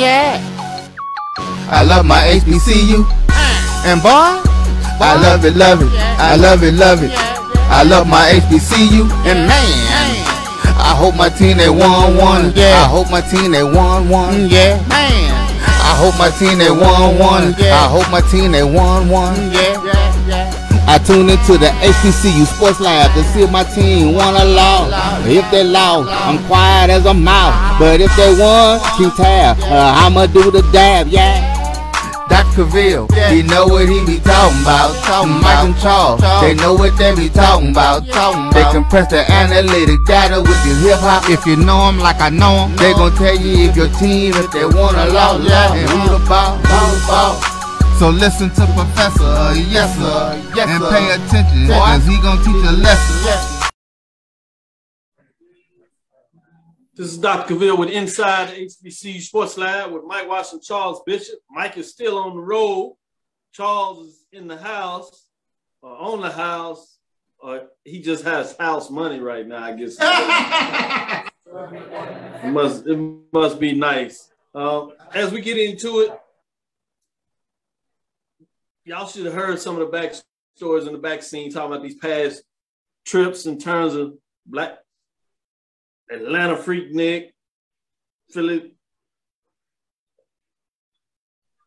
Yeah. I love my HBCU. And boy, I love it, love it. I love it, love it. I love my HBCU. And man, I hope my team they won one. Yeah. I hope my team they won one. Yeah. Man, I hope my team they won one. I hope my team they won one. Yeah. I tune into the HBCU Sports Lab to see if my team won or lost. If they lost, I'm quiet as a mouse. But if they won, keep tab. I'ma do the dab, yeah. Dr. Cavil, he know what he be talking about. Mike and Charles, they know what they be talking about. They compress the analytic data with your hip hop. If you know them like I know them, they gon' tell you if your team, if they won or lost, and who the ball. So listen to Professor, yes sir, and pay attention, cause he gon' teach a lesson. This is Dr. Cavil with Inside the HBCU Sports Lab with Mike Washington, Charles Bishop. Mike is still on the road. Charles is in the house, or on the house, or he just has house money right now, I guess. It must be nice. As we get into it, y'all should have heard some of the back stories in the back scene talking about these past trips in terms of Black Atlanta Freaknik, Philly,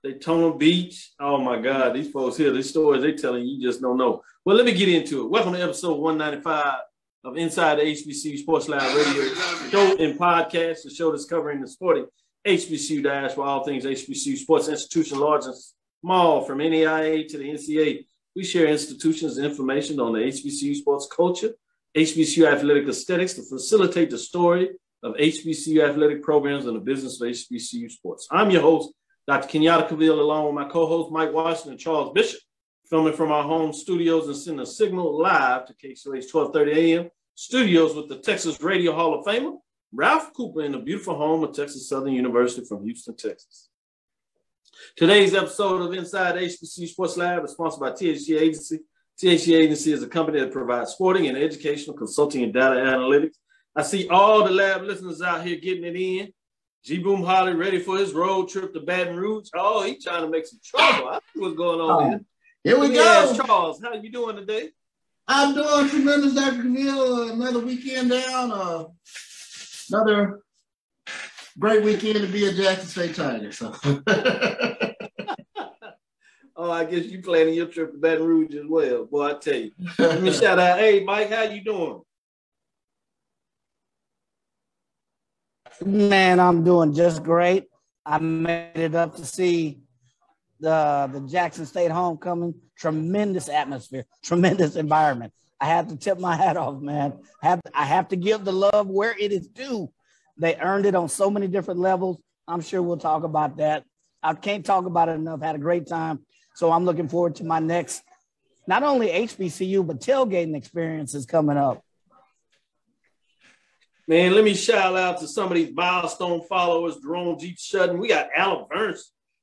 Daytona Beach. Oh my God, these folks here, these stories they telling you just don't know. Well, let me get into it. Welcome to episode 195 of Inside the HBCU Sports Lab radio show and podcast, the show that's covering the sporting HBCU dash for all things HBCU sports institution, large and small, from NAIA to the NCAA. We share institutions and information on the HBCU sports culture, HBCU athletic aesthetics to facilitate the story of HBCU athletic programs and the business of HBCU sports. I'm your host, Dr. Kenyatta Cavil, along with my co-host, Mike Washington and Charles Bishop, filming from our home studios and sending a signal live to KCOH 1230 AM studios with the Texas Radio Hall of Famer, Ralph Cooper, in the beautiful home of Texas Southern University from Houston, Texas. Today's episode of Inside the HBCU Sports Lab is sponsored by THC Agency. THC Agency is a company that provides sporting and educational consulting and data analytics. I see all the lab listeners out here getting it in. G-Boom Holly ready for his road trip to Baton Rouge. Oh, he's trying to make some trouble. I see what's going on here. Here we go. Charles, how you doing today? I'm doing tremendous, Dr. Cavil. Another weekend down. Another great weekend to be a Jackson State Tiger. So. Oh, I guess you planning your trip to Baton Rouge as well. Boy, I tell you. Let me shout out. Hey, Mike, how you doing? Man, I'm doing just great. I made it up to see the Jackson State homecoming. Tremendous atmosphere, tremendous environment. I have to tip my hat off, man. I have to give the love where it is due. They earned it on so many different levels. I'm sure we'll talk about that. I can't talk about it enough. Had a great time. So I'm looking forward to my next, not only HBCU, but tailgating experiences coming up. Man, let me shout out to some of these milestone followers. Jerome G. Shudden. We got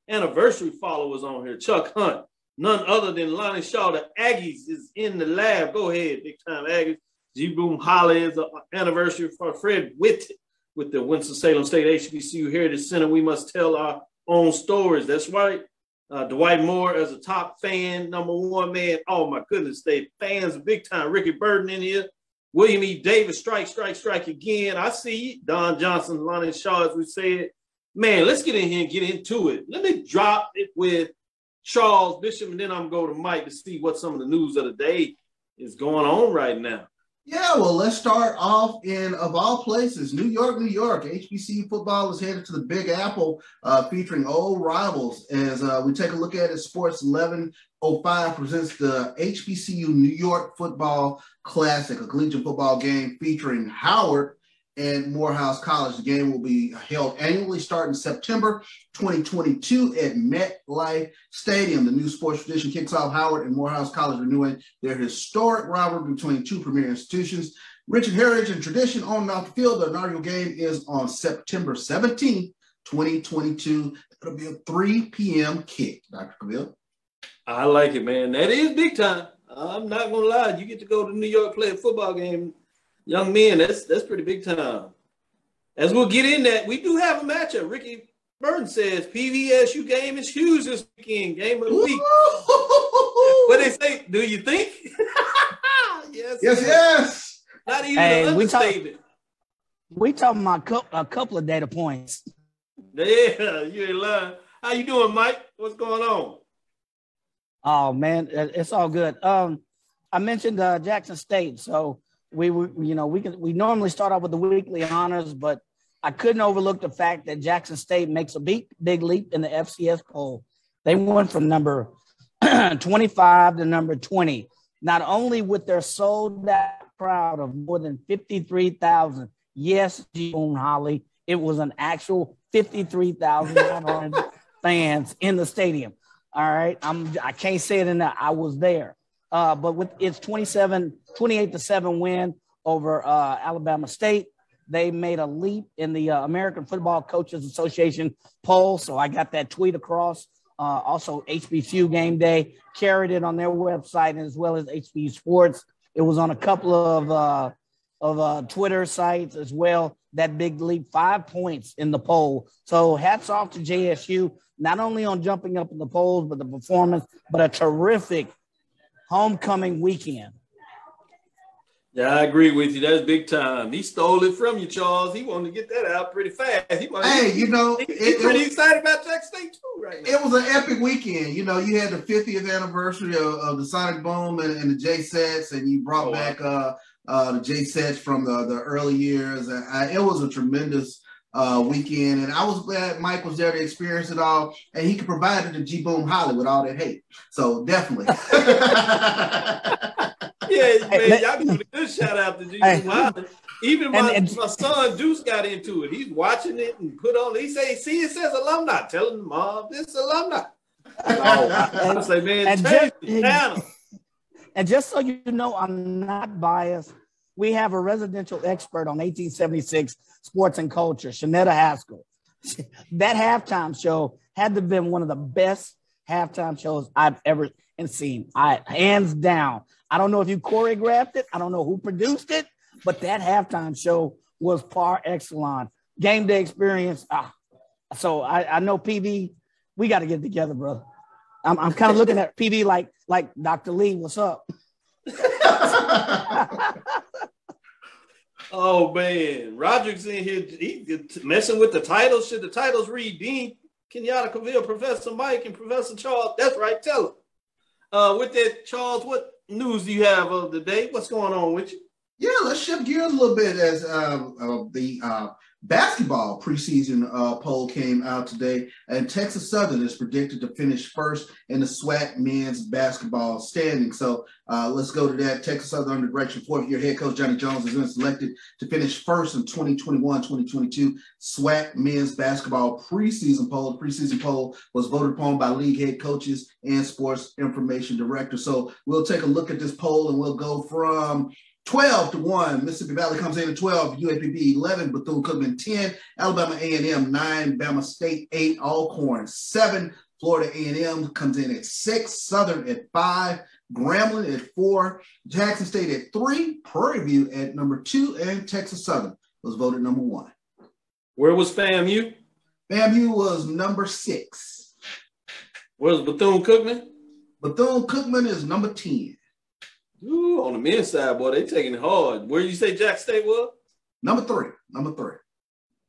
anniversary followers on here. Chuck Hunt. None other than Lonnie Shaw. The Aggies is in the lab. Go ahead, big time Aggies. G-Boom Holly is an anniversary for Fred Witt with the Winston-Salem State HBCU Heritage Center. We must tell our own stories. That's right. Dwight Moore as a top fan, number one man. Oh my goodness, they fans big time. Ricky Burden in here. William E. Davis, strike again. I see Don Johnson, Lonnie Shaw, as we said. Man, let's get in here and get into it. Let me drop it with Charles Bishop, and then I'm going to go to Mike to see what some of the news of the day is going on right now. Yeah, well, let's start off in, of all places, New York. HBCU football is headed to the Big Apple, featuring old rivals. As we take a look at it, Sports 1105 presents the HBCU New York Football Classic, a collegiate football game featuring Howard and Morehouse College. The game will be held annually starting September 2022 at MetLife Stadium. The new sports tradition kicks off Howard and Morehouse College renewing their historic rivalry between two premier institutions. Rich in heritage and tradition on and off the field. The inaugural game is on September 17th, 2022. It'll be a 3 p.m. kick, Dr. Cavil. I like it, man. That is big time. I'm not going to lie. You get to go to New York, play a football game. Young men, that's pretty big time. As we'll get in that, we do have a matchup. Ricky Burton says PVSU game is huge this weekend. Game of the week. What they say? Do you think? Yes. Not even an understatement. We talking about a couple of data points. Yeah, you ain't lying. How you doing, Mike? What's going on? Oh man, it's all good. I mentioned Jackson State, so we normally start off with the weekly honors, but I couldn't overlook the fact that Jackson State makes a big leap in the FCS poll. They went from number 25 to number 20, not only with their sold out crowd of more than 53,000. Yes, June Holly, it was an actual 53,500 fans in the stadium. All right, I can't say it enough. I was there. But with its 28-7 win over Alabama State, they made a leap in the American Football Coaches Association poll. So I got that tweet across. Also, HBCU Game Day carried it on their website as well as HBCU Sports. It was on a couple of Twitter sites as well. That big leap, 5 points in the poll. So hats off to JSU, not only on jumping up in the polls, but the performance, but a terrific homecoming weekend. Yeah, I agree with you. That's big time. He stole it from you, Charles. He wanted to get that out pretty fast. He's pretty excited about Jackson State too right now. It was an epic weekend. You know, you had the 50th anniversary of the Sonic Boom and the J-Sets, and you brought back the J-Sets from the early years. And it was a tremendous weekend, and I was glad Mike was there to experience it all, and he could provide it to G-Boom Holly with all that hate. So definitely. Yeah, man, y'all give a good shout out to G-Boom Holly. Even my son Deuce got into it. He's watching it and put on. He say, "See, it says alumni." Tell him, Mom, this alumni. I was like, man, change the channel. And just so you know, I'm not biased. We have a residential expert on 1876 sports and culture, Shanetta Haskell. That halftime show had to have been one of the best halftime shows I've ever seen. Hands down. I don't know if you choreographed it. I don't know who produced it, but that halftime show was par excellence. Game day experience. So I know PB, we got to get together, brother. I'm kind of looking at PB like Dr. Lee, what's up? Oh man, Roderick's in here. He's messing with the titles. Should the titles read Dean Kenyatta Cavil, Professor Mike, and Professor Charles? That's right. Tell him. With that, Charles, what news do you have of the day? What's going on with you? Yeah, let's shift gears a little bit as the basketball preseason poll came out today, and Texas Southern is predicted to finish first in the SWAC men's basketball standing. So let's go to that. Texas Southern, under direction fourth-year head coach Johnny Jones, has been selected to finish first in 2021-2022 SWAC men's basketball preseason poll. The preseason poll was voted upon by league head coaches and sports information director. So we'll take a look at this poll, and we'll go from 12 to 1. Mississippi Valley comes in at 12, UAPB 11, Bethune-Cookman 10, Alabama A&M 9, Bama State 8, Alcorn 7, Florida A&M comes in at 6, Southern at 5, Grambling at 4, Jackson State at 3, Prairie View at number 2, and Texas Southern was voted number 1. Where was FAMU? FAMU was number 6. Where's Bethune-Cookman? Bethune-Cookman is number 10. Ooh, on the men's side, boy, they taking it hard. Where did you say Jackson State was? Number 3.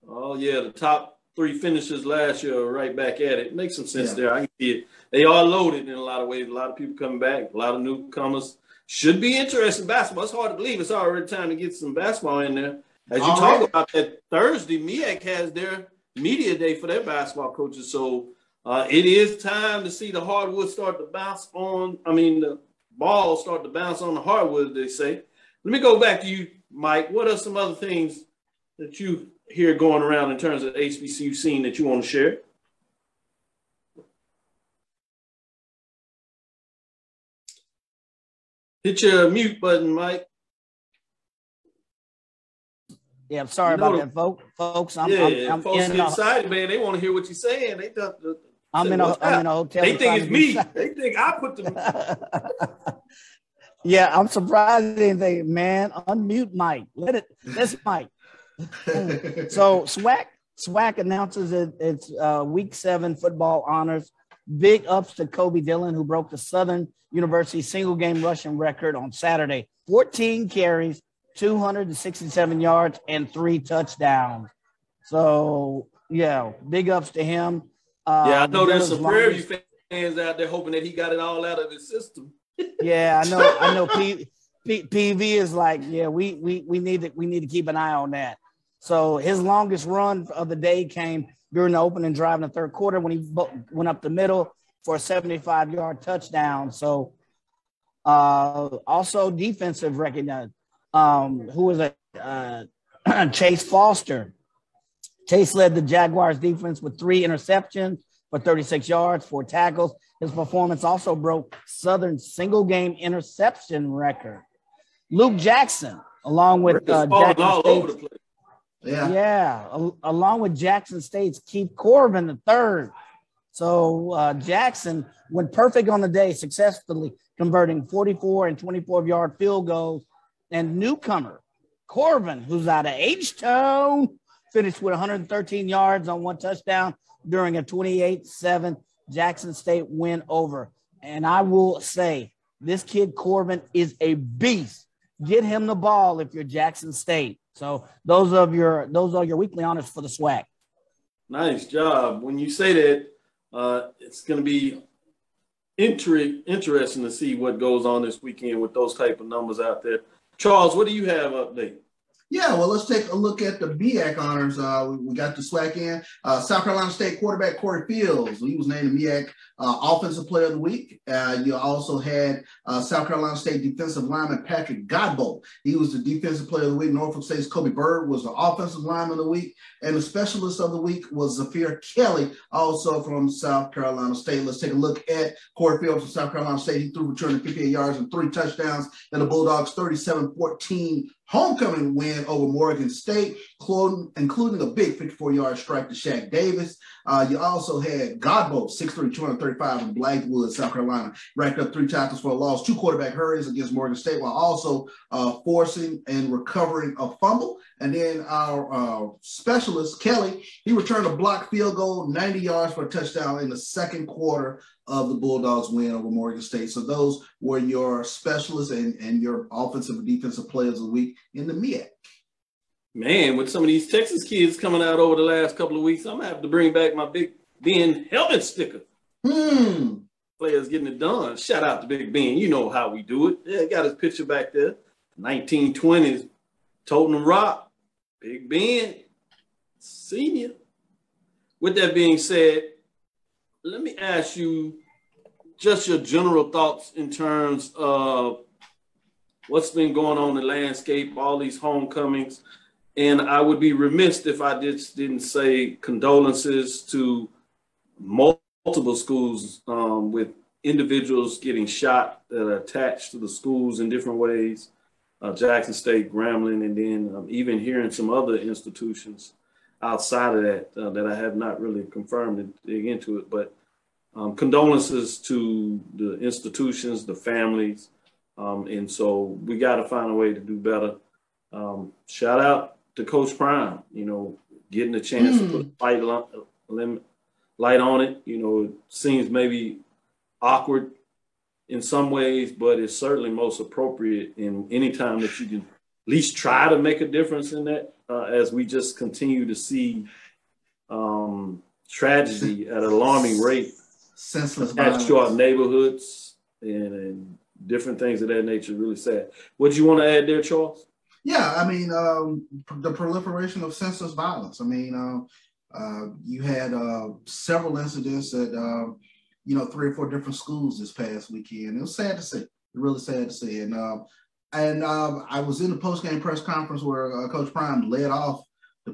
Oh, yeah, the top 3 finishers last year are right back at it. Makes some sense there. I can see it. They are loaded in a lot of ways. A lot of people coming back, a lot of newcomers. Should be interesting basketball. It's hard to believe it's already time to get some basketball in there. As you talk about that Thursday, MEAC has their media day for their basketball coaches. So it is time to see the hardwood start to bounce on. The ball start to bounce on the hardwood, they say. Let me go back to you, Mike. What are some other things that you hear going around in terms of the HBCU scene that you want to share? Hit your mute button, Mike. Yeah, I'm sorry about that, folks. Folks get excited, man. They want to hear what you're saying. I'm in a hotel. They think it's me. They think I put them. Yeah, I'm surprised they think, man, unmute Mike. Let's Mike. So SWAC SWAC announces its Week 7 football honors. Big ups to Kobe Dillon, who broke the Southern University single-game rushing record on Saturday. 14 carries, 267 yards, and 3 touchdowns. So, yeah, big ups to him. I know there's some Prairie View fans out there hoping that he got it all out of his system. Yeah, I know. PV is like, yeah, we need to keep an eye on that. So his longest run of the day came during the opening drive in the third quarter when he went up the middle for a 75-yard touchdown. So also defensive recognition. Who was it? Chase Foster. Chase led the Jaguars defense with 3 interceptions for 36 yards, 4 tackles. His performance also broke Southern's single-game interception record. Luke Jackson, along with Jackson State's, along with Jackson State's Keith Corbin III. So Jackson went perfect on the day, successfully converting 44 and 24-yard field goals. And newcomer Corbin, who's out of H-Town, finished with 113 yards on 1 touchdown during a 28-7 Jackson State win over. And I will say, this kid Corbin is a beast. Get him the ball if you're Jackson State. So those are your weekly honors for the SWAC. Nice job. When you say that, it's going to be interesting to see what goes on this weekend with those type of numbers out there. Charles, what do you have update? Yeah, well, let's take a look at the MEAC honors. We got the SWAC in. South Carolina State quarterback Corey Fields. He was named the MEAC Offensive Player of the Week. You also had South Carolina State defensive lineman Patrick Godbolt. He was the Defensive Player of the Week. Norfolk State's Kobe Bird was the Offensive Lineman of the Week. And the Specialist of the Week was Zafir Kelly, also from South Carolina State. Let's take a look at Corey Fields from South Carolina State. He threw for 258 yards and 3 touchdowns. And the Bulldogs 37-14 homecoming win over Morgan State, including a big 54-yard strike to Shaq Davis. You also had Godbolt, 6'3", 235 from Blackwood, South Carolina, racked up 3 tackles for a loss, 2 quarterback hurries against Morgan State, while also forcing and recovering a fumble. And then our specialist, Kelly, he returned a blocked field goal, 90 yards for a touchdown in the second quarter of the Bulldogs win over Morgan State. So those were your specialists and your offensive and defensive players of the week in the MEAC. Man, with some of these Texas kids coming out over the last couple of weeks, I'm going to have to bring back my Big Ben helmet sticker. Players getting it done. Shout out to Big Ben. You know how we do it. Yeah, got his picture back there. 1920s, toting the rock. Big Ben, senior. With that being said, let me ask you just your general thoughts in terms of what's been going on in the landscape, all these homecomings. And I would be remiss if I didn't say condolences to multiple schools with individuals getting shot that are attached to the schools in different ways, Jackson State, Grambling, and then even hearing some other institutions outside of that that I have not really confirmed and dig into it. But condolences to the institutions, the families. And so we got to find a way to do better. Shout out to Coach Prime, getting a chance to put a light on it. It seems maybe awkward in some ways, but it's certainly most appropriate in any time that you can at least try to make a difference in that as we just continue to see tragedy at an alarming rate. Senseless violence to our neighborhoods and different things of that nature. Really sad. What do you want to add there, Charles? Yeah, I mean, the proliferation of senseless violence. I mean, you had several incidents at, 3 or 4 different schools this past weekend. It was sad to see. Really sad to see. And I was in the post-game press conference where Coach Prime led off the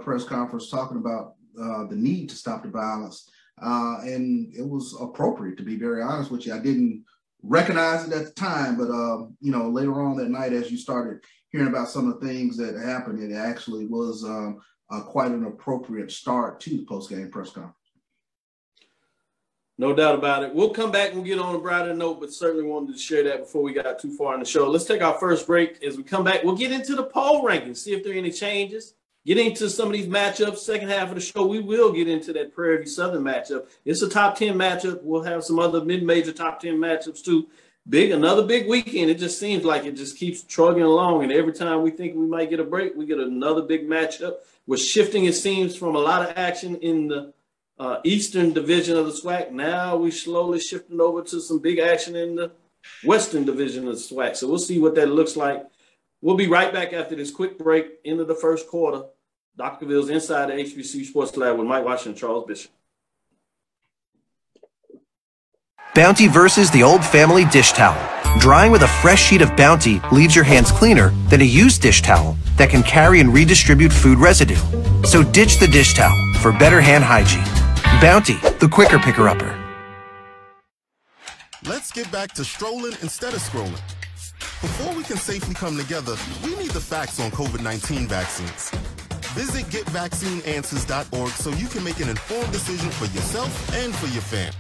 press conference talking about the need to stop the violence. And it was appropriate, to be very honest with you. I didn't recognize it at the time, but, later on that night, as you started hearing about some of the things that happened, it actually was quite an appropriate start to the post-game press conference. No doubt about it. We'll come back and we'll get on a brighter note, but certainly wanted to share that before we got too far in the show. Let's take our first break. As we come back, we'll get into the poll rankings, see if there are any changes. Getting into some of these matchups, second half of the show, we will get into that Prairie Southern matchup. It's a top 10 matchup. We'll have some other mid-major top 10 matchups too. Another big weekend. It just seems like it just keeps trugging along. And every time we think we might get a break, we get another big matchup. We're shifting, it seems, from a lot of action in the Eastern Division of the SWAC. Now we're slowly shifting over to some big action in the Western Division of the SWAC. So we'll see what that looks like. We'll be right back after this quick break into the first quarter. Dr. CAVIL'S Inside the HBCU Sports Lab with Mike Washington and Charles Bishop. Bounty versus the old family dish towel. Drying with a fresh sheet of Bounty leaves your hands cleaner than a used dish towel that can carry and redistribute food residue. So ditch the dish towel for better hand hygiene. Bounty, the quicker picker-upper. Let's get back to strolling instead of scrolling. Before we can safely come together, we need the facts on COVID-19 vaccines. Visit getvaccineanswers.org so you can make an informed decision for yourself and for your family.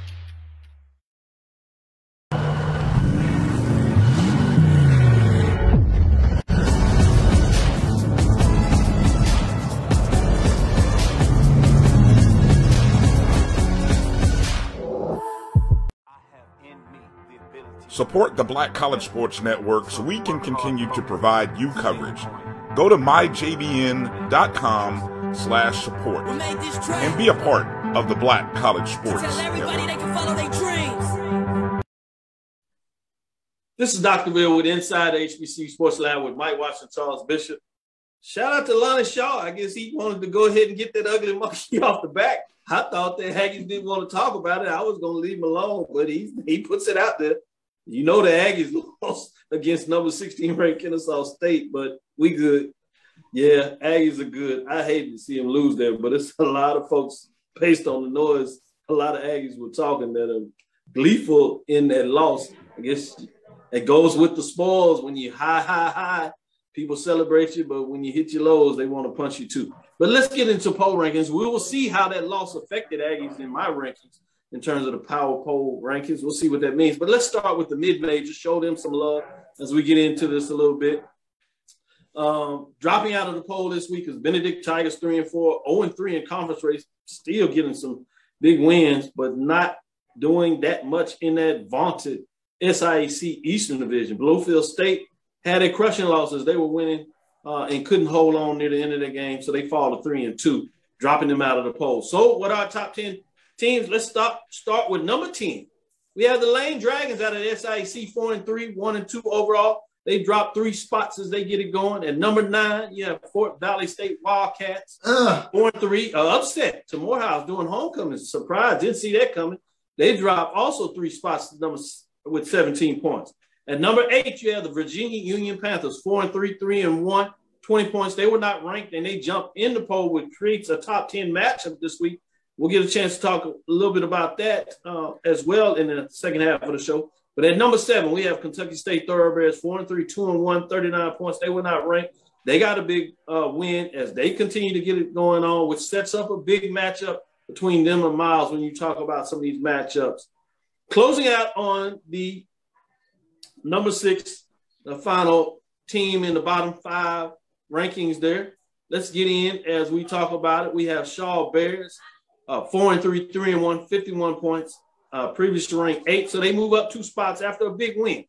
Support the Black College Sports Network so we can continue to provide you coverage. Go to myjbn.com/support and be a part of the Black College Sports Network. This is Dr. Bill with Inside the HBCU Sports Lab with Mike Washington, Charles Bishop. Shout out to Lonnie Shaw. I guess he wanted to go ahead and get that ugly monkey off the back. I thought that Aggies didn't want to talk about it. I was going to leave him alone, but he puts it out there. You know the Aggies lost against number 16 ranked Kenyatta State, but we good. Yeah, Aggies are good. I hate to see them lose there, but it's a lot of folks, based on the noise, a lot of Aggies were talking that are gleeful in that loss. I guess it goes with the spoils. When you high, people celebrate you, but when you hit your lows, they want to punch you too. But let's get into poll rankings. We will see how that loss affected Aggies in my rankings. In terms of the power poll rankings, we'll see what that means. But let's start with the mid-majors, show them some love as we get into this a little bit. Dropping out of the poll this week is Benedict Tigers 3-4, 0-3 in conference race, still getting some big wins, but not doing that much in that vaunted SIAC Eastern Division. Bluefield State had a crushing losses. They were winning and couldn't hold on near the end of the game, so they fall to 3-2, dropping them out of the poll. So what are our top 10 teams? Let's start with number 10. We have the Lane Dragons out of the SIAC 4-3, 1-2 overall. They dropped 3 spots as they get it going. At number 9, you have Fort Valley State Wildcats, 4-3, upset to Morehouse doing homecoming. Surprise, didn't see that coming. They dropped also 3 spots with 17 points. At number 8, you have the Virginia Union Panthers, 4-3, 3-1, 20 points. They were not ranked, and they jumped in the poll, which creates a top 10 matchup this week. We'll get a chance to talk a little bit about that as well in the second half of the show. But at number 7, we have Kentucky State Thoroughbreds, 4-3, 2-1, 39 points. They were not ranked. They got a big win as they continue to get it going on, which sets up a big matchup between them and Miles when you talk about some of these matchups. Closing out on the number 6, the final team in the bottom 5 rankings there. Let's get in as we talk about it. We have Shaw Bears. 4-3, 3-1, 51 points, previous to rank 8. So they move up 2 spots after a big win.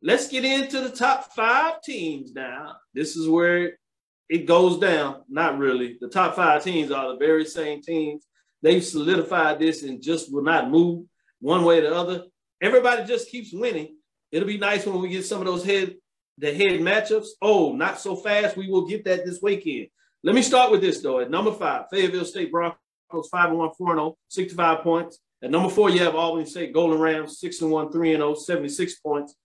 Let's get into the top 5 teams now. This is where it goes down. Not really. The top 5 teams are the very same teams. They've solidified this and just will not move one way or the other. Everybody just keeps winning. It'll be nice when we get some of those head matchups. Oh, not so fast. We will get that this weekend. Let me start with this, though. At number 5, Fayetteville State Broncos. 5-1, 4-0, 65 points. At number 4, you have Albany State Golden Rams, 6-1, 3-0, 76 points.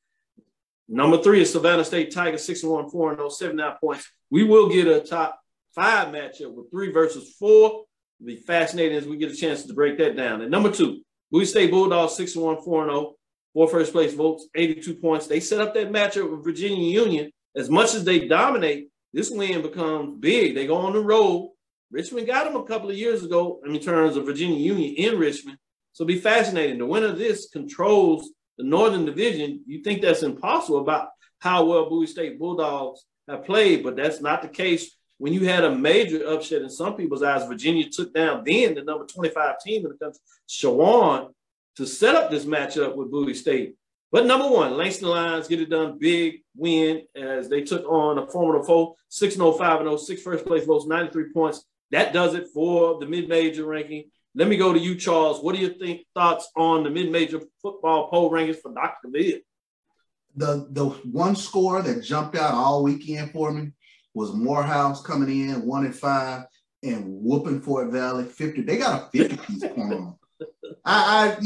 Number 3 is Savannah State Tigers, 6-1, 4-0, 79 points. We will get a top 5 matchup with 3 versus 4. It'll be fascinating as we get a chance to break that down. At number 2, Bowie State Bulldogs, 6-1, 4-0, 4 first place votes, 82 points. They set up that matchup with Virginia Union. As much as they dominate, this win becomes big. They go on the road. Richmond got them a couple of years ago in terms of Virginia Union in Richmond. So it'll be fascinating. The winner of this controls the Northern Division. You think that's impossible about how well Bowie State Bulldogs have played, but that's not the case when you had a major upset in some people's eyes, Virginia took down then the number 25 team in the country, Shawan, to set up this matchup with Bowie State. But number one, Langston Lions get it done, big win as they took on a formidable foe, 6-0, 5-0, 6 first place votes, 93 points. That does it for the mid-major ranking. Let me go to you, Charles. What do you thoughts on the mid-major football poll rankings for Dr. Cavil? The one score that jumped out all weekend for me was Morehouse coming in 1-5 and whooping Fort Valley 50. They got a 50-piece point on. I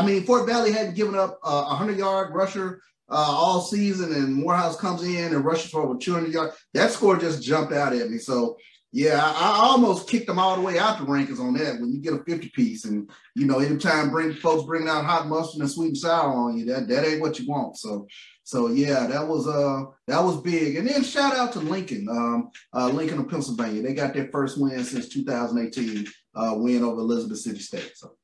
mean, Fort Valley hadn't given up a 100-yard rusher all season, and Morehouse comes in and rushes for over 200 yards. That score just jumped out at me. So, yeah, I almost kicked them all the way out the rankings on that when you get a 50-piece. And, you know, anytime folks bring out hot mustard and sweet and sour on you, that ain't what you want. So yeah, that was big. And then shout out to Lincoln, Lincoln of Pennsylvania. They got their first win since 2018, win over Elizabeth City State. So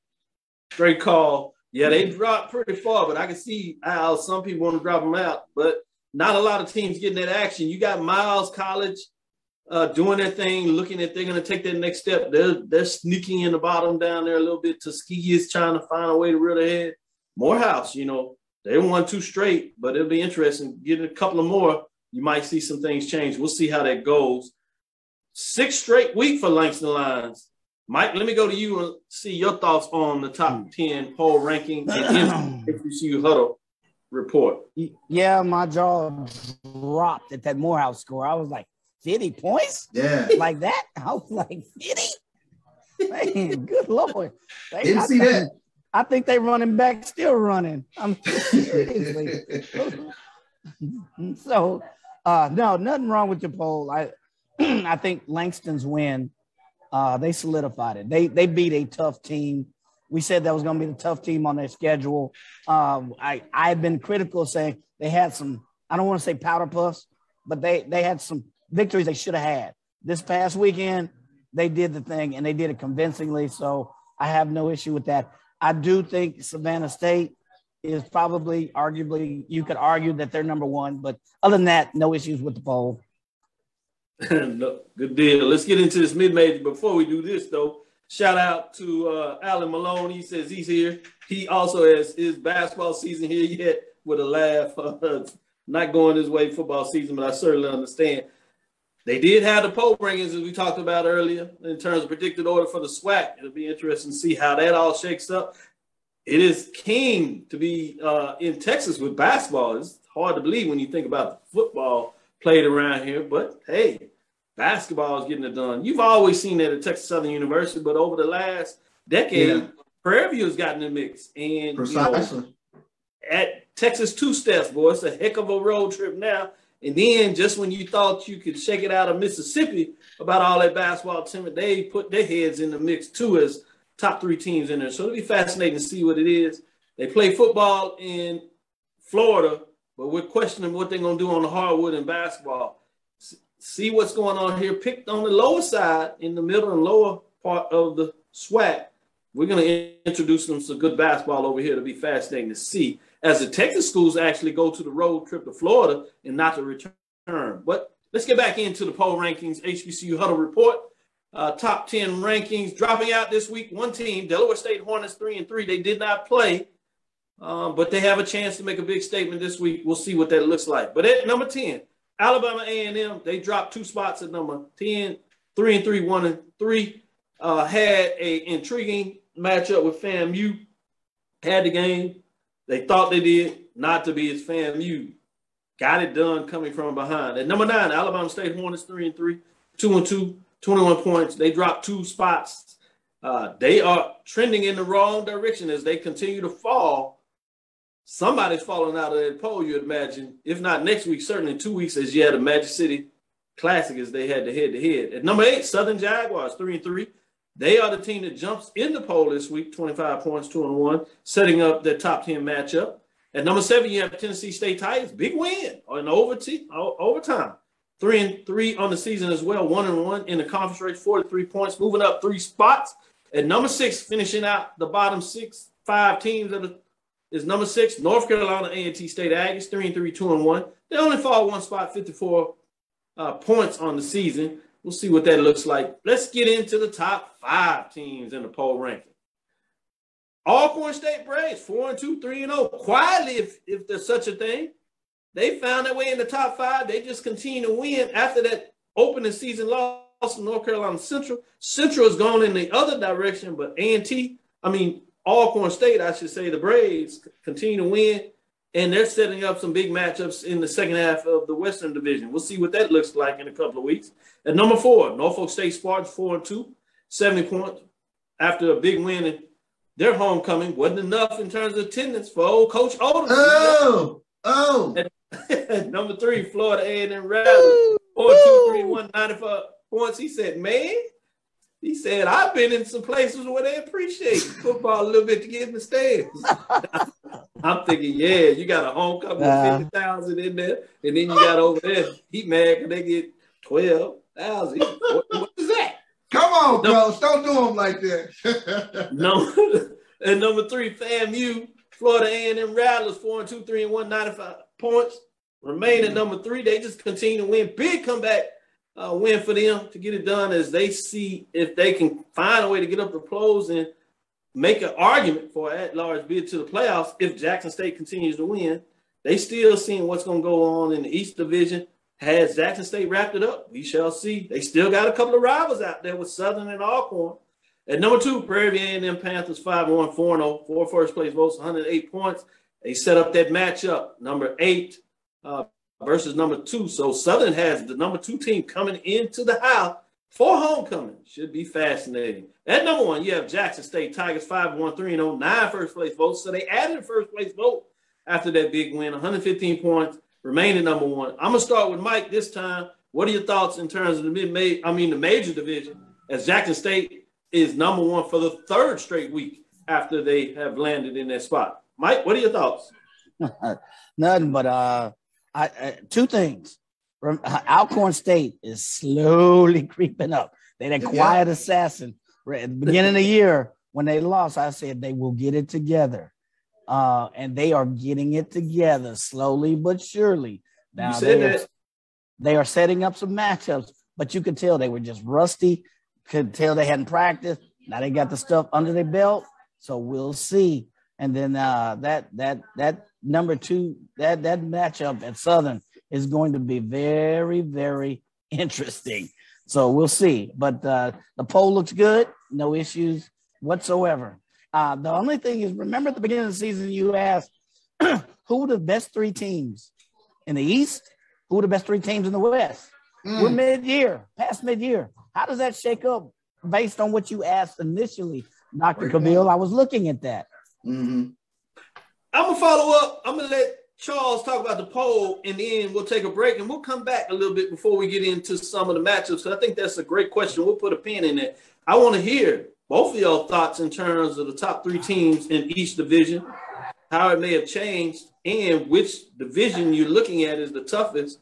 great call. Yeah, they dropped pretty far, but I can see how some people want to drop them out. But not a lot of teams getting that action. You got Miles College doing their thing, looking at they're going to take that next step. They're sneaking in the bottom down there a little bit. Tuskegee is trying to find a way to reel ahead. Morehouse, you know, they won 2 straight, but it'll be interesting. Getting a couple of more, you might see some things change. We'll see how that goes. 6th straight week for Langston Lions. Mike, let me go to you and see your thoughts on the top 10 poll ranking and HBCU HUDDLE report. Yeah, my jaw dropped at that Morehouse score. I was like, 50 points? Yeah. Like that? I was like, 50? Man, good Lord. Didn't see that. I think they running back, still running. Seriously. So, no, nothing wrong with your poll. I think Langston's win, they solidified it. They beat a tough team. We said that was going to be the tough team on their schedule. I've been critical saying they had some, I don't want to say powder puffs, but they had some victories they should have had. This past weekend, they did the thing, and they did it convincingly, so I have no issue with that. I do think Savannah State is probably, arguably, you could argue that they're number one, but other than that, no issues with the poll. No, good deal. Let's get into this mid-major. Before we do this, though, shout out to Alan Malone. He says he's here. He also has his basketball season here yet with a laugh. Not going his way football season, but I certainly understand. They did have the poll rankings, as we talked about earlier, in terms of predicted order for the SWAC. It'll be interesting to see how that all shakes up. It is king to be in Texas with basketball. It's hard to believe when you think about the football played around here, but hey, basketball is getting it done. You've always seen that at Texas Southern University, but over the last decade, Prairie View has gotten in the mix. And precisely. You know, at Texas two-steps, boy, it's a heck of a road trip now. And then just when you thought you could shake it out of Mississippi about all that basketball team, they put their heads in the mix too as top 3 teams in there. So it'll be fascinating to see what it is. They play football in Florida, but we're questioning what they're going to do on the hardwood in basketball. See what's going on here. Picked on the lower side in the middle and lower part of the SWAC. We're going to introduce them some good basketball over here to be fascinating to see as the Texas schools actually go to the road trip to Florida and not to return. But let's get back into the poll rankings, HBCU HUDDLE report. Top 10 rankings dropping out this week. One team, Delaware State Hornets, 3-3. They did not play, but they have a chance to make a big statement this week. We'll see what that looks like. But at number 10, Alabama A&M, they dropped 2 spots at number 10, 3-3, 1-3. Had a intriguing matchup with FAMU. Had the game. They thought they did, not to be as FAMU. Got it done coming from behind. At number 9, Alabama State Hornets, 3-3, 2-2, 21 points. They dropped 2 spots. They are trending in the wrong direction as they continue to fall. Somebody's falling out of that poll, you'd imagine. If not next week, certainly in 2 weeks, as you had a Magic City Classic as they had the head-to-head. At number 8, Southern Jaguars, 3-3. They are the team that jumps in the poll this week, 25 points, 2-1, setting up their top 10 matchup. At number 7, you have Tennessee State Tigers, big win in overtime. 3-3 on the season as well, 1-1 in the conference race, 43 points, moving up 3 spots. At number 6, finishing out the bottom 5 teams is number 6, North Carolina A&T State Aggies, 3-3, 2-1. They only fall 1 spot, 54 points on the season. We'll see what that looks like. Let's get into the top 5 teams in the poll ranking. Alcorn State Braves, 4-2, 3-0. Quietly, if there's such a thing. They found their way in the top 5. They just continue to win after that opening season loss to North Carolina Central. Central has gone in the other direction, but Alcorn State, I should say, the Braves continue to win, and they're setting up some big matchups in the second half of the Western Division. We'll see what that looks like in a couple of weeks. At number 4, Norfolk State Spartans, 4-2, 70 points after a big win in their homecoming. Wasn't enough in terms of attendance for old Coach Odom. At number 3, Florida A&M Rattlers, 4-2, 3-1, 95 points. He said, I've been in some places where they appreciate football a little bit to get in the stands. I'm thinking, you got a homecoming with 50,000 in there, and then you got over there, he mad because they get 12,000. What is that? Come on, Coach. Don't do them like that. At number 3, FAMU, Florida A&M Rattlers, 4-2, 3-1, 95 points. Remain at number 3. They just continue to win. Big comeback win for them to get it done as they see if they can find a way to get up the polls and make an argument for an at-large bid to the playoffs if Jackson State continues to win. They still seeing what's going to go on in the East Division. Has Jackson State wrapped it up? We shall see. They still got a couple of rivals out there with Southern and Alcorn. At number 2, Prairie View A&M Panthers, 5-1, 4-0, 4 first-place votes, 108 points. They set up that matchup, number 8 versus number 2. So Southern has the number 2 team coming into the house for homecoming. Should be fascinating. At number 1, you have Jackson State Tigers, 5-1, 3-0, 9 first-place votes. So they added a first-place vote after that big win, 115 points, remaining number 1. I'm going to start with Mike this time. What are your thoughts in terms of the major division, as Jackson State is number 1 for the 3rd straight week after they have landed in that spot? Mike, what are your thoughts? Nothing but 2 things. Alcorn State is slowly creeping up. They're that quiet assassin. At the beginning of the year, when they lost, I said they will get it together. And they are getting it together slowly but surely. Now they are setting up some matchups, but you could tell they were just rusty. Could tell they hadn't practiced. Now they got the stuff under their belt, so we'll see. And then that number 2, that matchup at Southern is going to be very, very interesting. So we'll see. But the poll looks good. No issues whatsoever. The only thing is, remember at the beginning of the season, you asked who were the best 3 teams in the East? Who were the best 3 teams in the West? We're mid-year, past mid-year. How does that shake up based on what you asked initially, Dr. Cavil? I was looking at that. Mm-hmm. I'm going to follow up. I'm going to let Charles talk about the poll, and then we'll take a break, and we'll come back a little bit before we get into some of the matchups, because I think that's a great question. We'll put a pin in it. I want to hear both of your thoughts in terms of the top 3 teams in each division, how it may have changed, and which division you're looking at is the toughest.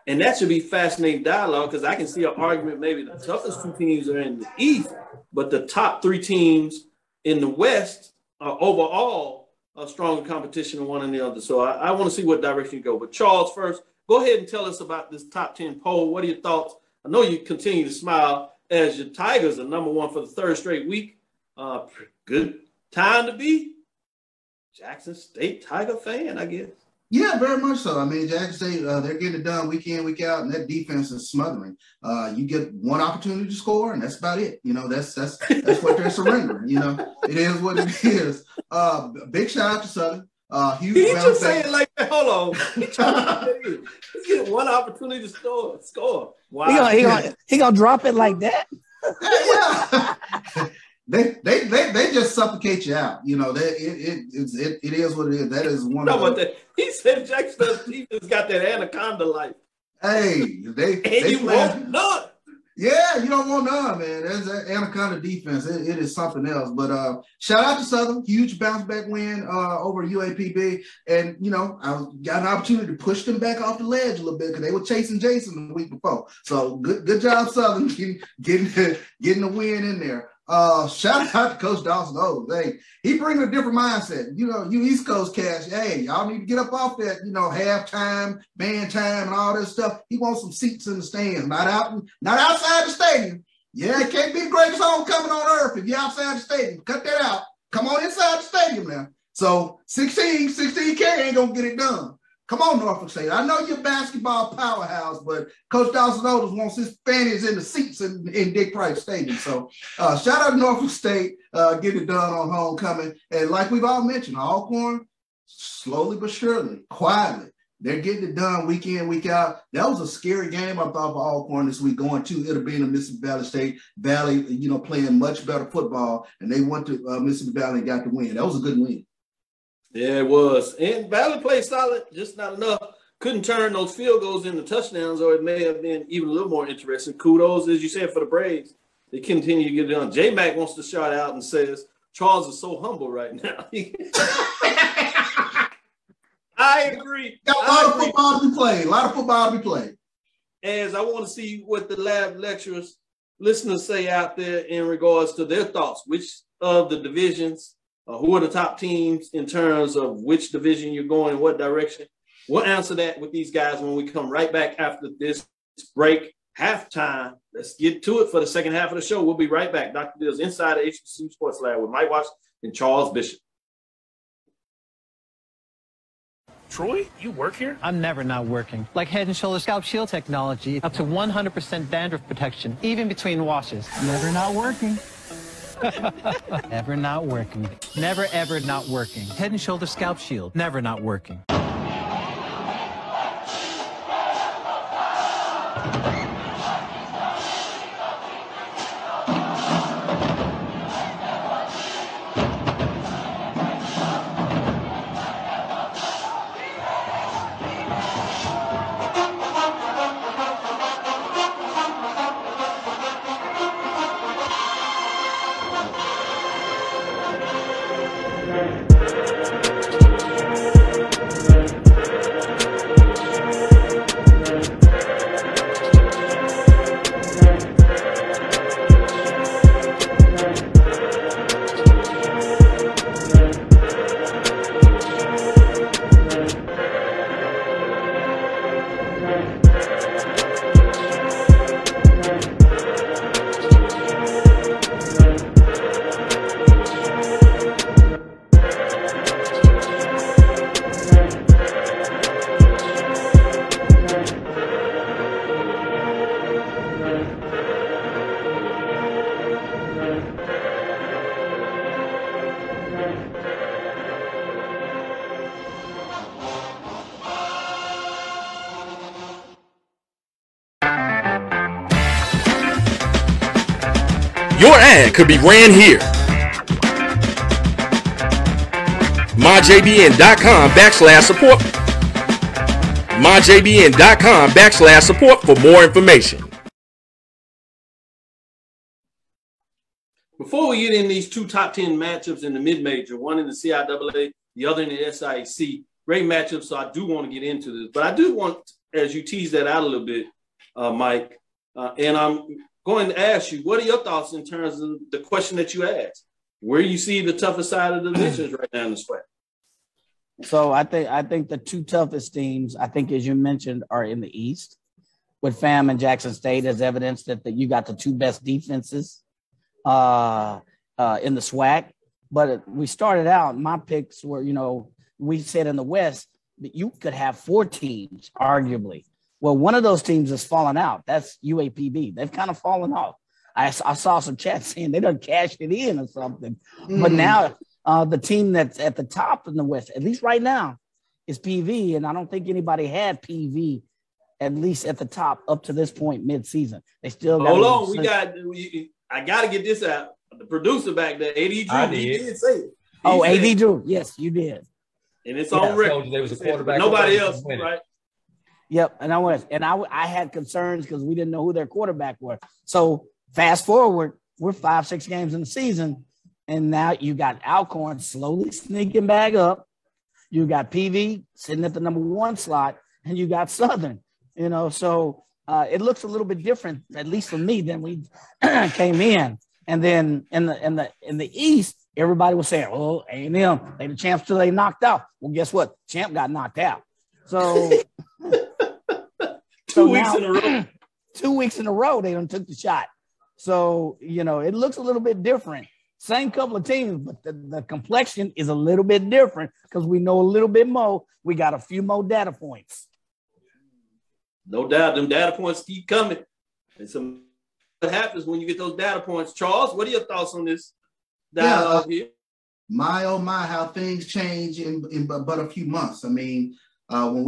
And that should be fascinating dialogue, because I can see an argument maybe the toughest 2 teams are in the East, but the top 3 teams in the West are overall a stronger competition than one and the other. So I want to see what direction you go. But Charles, first, go ahead and tell us about this top 10 poll. What are your thoughts? I know you continue to smile as your Tigers are number 1 for the 3rd straight week. Good time to be Jackson State Tiger fan, I guess. Yeah, very much so. I mean, Jackson State, they're getting it done week in, week out, and that defense is smothering. You get one opportunity to score, and that's about it. You know, that's what they're surrendering. You know, it is what it is. Big shout out to Southern. Huge. He just saying like that. Hold on. He's getting one opportunity to score. Wow. He gonna drop it like that? Yeah. They just suffocate you out. You know, it is what it is. That is one of them. He said Jackson's defense got that anaconda life. Hey, you want none. Yeah, you don't want none, man. There's that anaconda defense. It is something else. But shout out to Southern, huge bounce back win over UAPB, and you know I got an opportunity to push them back off the ledge a little bit because they were chasing Jason the week before. So good job, Southern, getting the win in there. Shout out to Coach Dawson. Oh, he brings a different mindset. You know, you East Coast cats, hey, y'all need to get up off that, halftime, band time, and all this stuff. He wants some seats in the stands, not outside the stadium. Yeah, it can't be the greatest homecoming on earth if you're outside the stadium. Cut that out. Come on inside the stadium now. So 16K ain't gonna get it done. Come on, Norfolk State. I know you're a basketball powerhouse, but Coach Dawson Otis wants his fannies in the seats in Dick Price Stadium. So shout out to Norfolk State, getting it done on homecoming. And like we've all mentioned, Alcorn, slowly but surely, quietly, they're getting it done week in, week out. That was a scary game, I thought, for Alcorn this week, going to it'll be in Mississippi Valley State. Valley, playing much better football, and they went to Mississippi Valley and got the win. That was a good win. Yeah, it was. And Valley played solid, just not enough. Couldn't turn those field goals into touchdowns, or it may have been even a little more interesting. Kudos, as you said, for the Braves. They continue to get it done. J-Mac wants to shout out and says, Charles is so humble right now. I agree. Got a lot of football to be played. A lot of football to be played. As I want to see what the lab lecturers, listeners say out there in regards to their thoughts. Which of the divisions, who are the top teams in terms of which division you're going, in what direction? We'll answer that with these guys when we come right back after this break, halftime. Let's get to it for the second half of the show. We'll be right back. Dr. Bill's Inside the HBCU Sports Lab with Mike Watts and Charles Bishop. Troy, you work here? I'm never not working. Like Head & Shoulders Scalp Shield technology, up to 100% dandruff protection, even between washes. Never not working. Never not working. Never ever not working. Head & Shoulders Scalp Shield, never not working. Your ad could be ran here. MyJBN.com/support. MyJBN.com/support for more information. Before we get in these two top 10 matchups in the mid-major, one in the CIAA, the other in the SIAC, great matchups, so I do want to get into this. But I do want, as you tease that out a little bit, Mike, and I'm going to ask you, what are your thoughts in terms of the question that you asked? Where you see the toughest side of the divisions right now in the SWAC? So I think the two toughest teams, I think, as you mentioned, are in the East, with FAM and Jackson State as evidence that you got the two best defenses in the SWAC. But we started out, my picks were, we said in the West that you could have four teams, arguably. Well, one of those teams has fallen out. That's UAPB. They've kind of fallen off. I saw some chat saying they done cashed it in or something. But now the team that's at the top in the West, at least right now, is PV. And I don't think anybody had PV, at least at the top up to this point mid-season. They still got. Hold on. I got to get this out. The producer back there, AD Drew, he did say it. AD Drew. Yes, you did. And it's on record. There was a quarterback. Nobody else, right? Yep, and I had concerns because we didn't know who their quarterback was. So fast forward, we're 5-6 games in the season, and now you got Alcorn slowly sneaking back up. You got PV sitting at the number 1 slot, and you got Southern. So it looks a little bit different, at least for me, than we came in. And then in the East, everybody was saying, "Oh, A&M, they the champs till they knocked out." Well, guess what? Champ got knocked out. So 2 weeks in a row. 2 weeks in a row, they done took the shot. So, you know, it looks a little bit different. Same couple of teams, but the complexion is a little bit different because we know a little bit more. We got a few more data points. No doubt, them data points keep coming. And what happens when you get those data points? Charles, what are your thoughts on this dialogue here? My, oh my, how things change in but a few months. I mean, when